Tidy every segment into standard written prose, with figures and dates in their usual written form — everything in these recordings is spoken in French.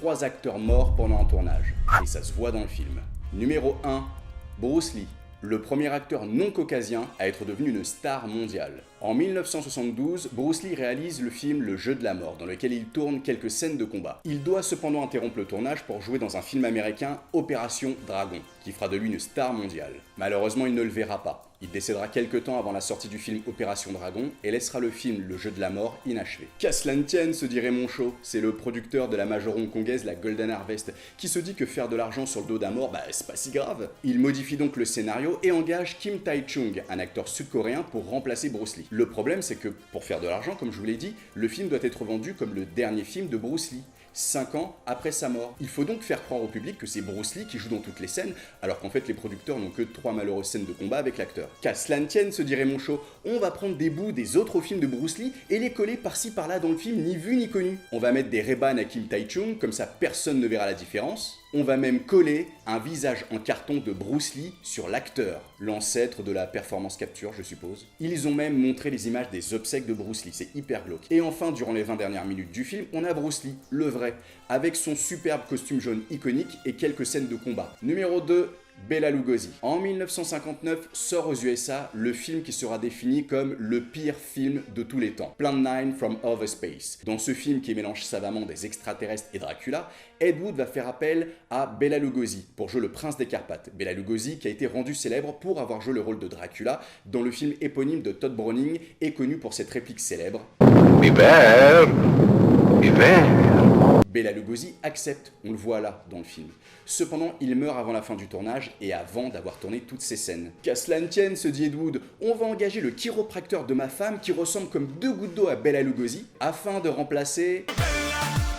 3 acteurs morts pendant un tournage. Et ça se voit dans le film. Numéro 1, Bruce Lee. Le premier acteur non caucasien à être devenu une star mondiale. En 1972, Bruce Lee réalise le film Le Jeu de la mort, dans lequel il tourne quelques scènes de combat. Il doit cependant interrompre le tournage pour jouer dans un film américain, Opération Dragon, qui fera de lui une star mondiale. Malheureusement, il ne le verra pas. Il décédera quelques temps avant la sortie du film Opération Dragon et laissera le film Le Jeu de la mort inachevé. Qu'à cela ne tienne, se dit Raymond Shaw, c'est le producteur de la major hongkongaise la Golden Harvest, qui se dit que faire de l'argent sur le dos d'un mort, c'est pas si grave. Il modifie donc le scénario et engage Kim Tae-chung, un acteur sud-coréen, pour remplacer Bruce Lee. Le problème, c'est que pour faire de l'argent, comme je vous l'ai dit, le film doit être vendu comme le dernier film de Bruce Lee. 5 ans après sa mort. Il faut donc faire croire au public que c'est Bruce Lee qui joue dans toutes les scènes, alors qu'en fait les producteurs n'ont que 3 malheureuses scènes de combat avec l'acteur. Qu'à cela ne tienne, se dirait Raymond Shaw, on va prendre des bouts des autres films de Bruce Lee et les coller par-ci par-là dans le film ni vu ni connu. On va mettre des Ray-Ban à Kim Tae-chung, comme ça personne ne verra la différence. On va même coller un visage en carton de Bruce Lee sur l'acteur, l'ancêtre de la performance capture, je suppose. Ils ont même montré les images des obsèques de Bruce Lee, c'est hyper glauque. Et enfin, durant les 20 dernières minutes du film, on a Bruce Lee, le vrai, avec son superbe costume jaune iconique et quelques scènes de combat. Numéro 2, Bela Lugosi. En 1959 sort aux USA le film qui sera défini comme le pire film de tous les temps, Plan 9 from Outer Space. Dans ce film qui mélange savamment des extraterrestres et Dracula, Ed Wood va faire appel à Bela Lugosi pour jouer le prince des Carpates. Bela Lugosi qui a été rendu célèbre pour avoir joué le rôle de Dracula dans le film éponyme de Todd Browning et connu pour cette réplique célèbre. Beware, beware. Bela Lugosi accepte, on le voit là dans le film. Cependant, il meurt avant la fin du tournage et avant d'avoir tourné toutes ces scènes. Qu'à cela ne tienne, se dit Ed Wood, on va engager le chiropracteur de ma femme qui ressemble comme 2 gouttes d'eau à Bela Lugosi afin de remplacer...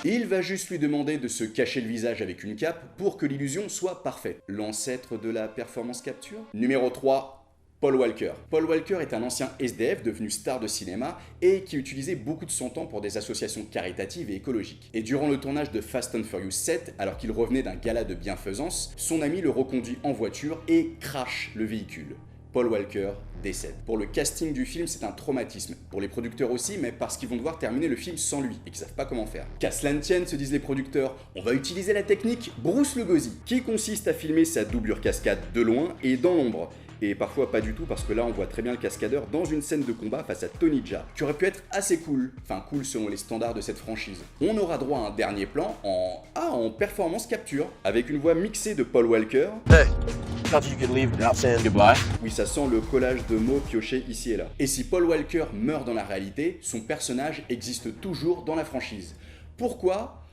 Il va juste lui demander de se cacher le visage avec une cape pour que l'illusion soit parfaite. L'ancêtre de la performance capture. Numéro 3. Paul Walker. Paul Walker est un ancien SDF devenu star de cinéma et qui utilisait beaucoup de son temps pour des associations caritatives et écologiques. Et durant le tournage de Fast and Furious 7, alors qu'il revenait d'un gala de bienfaisance, son ami le reconduit en voiture et crache le véhicule. Paul Walker décède. Pour le casting du film, c'est un traumatisme. Pour les producteurs aussi, mais parce qu'ils vont devoir terminer le film sans lui et qu'ils savent pas comment faire. Qu'à cela ne tienne, se disent les producteurs, on va utiliser la technique Bruce Lugosi, qui consiste à filmer sa doublure cascade de loin et dans l'ombre. Et parfois pas du tout, parce que là on voit très bien le cascadeur dans une scène de combat face à Tony Jaa, qui aurait pu être assez cool, enfin cool selon les standards de cette franchise. On aura droit à un dernier plan en performance capture, avec une voix mixée de Paul Walker. Hey, thought you could leave without saying goodbye. Oui, ça sent le collage de mots piochés ici et là. Et si Paul Walker meurt dans la réalité, son personnage existe toujours dans la franchise. Pourquoi ?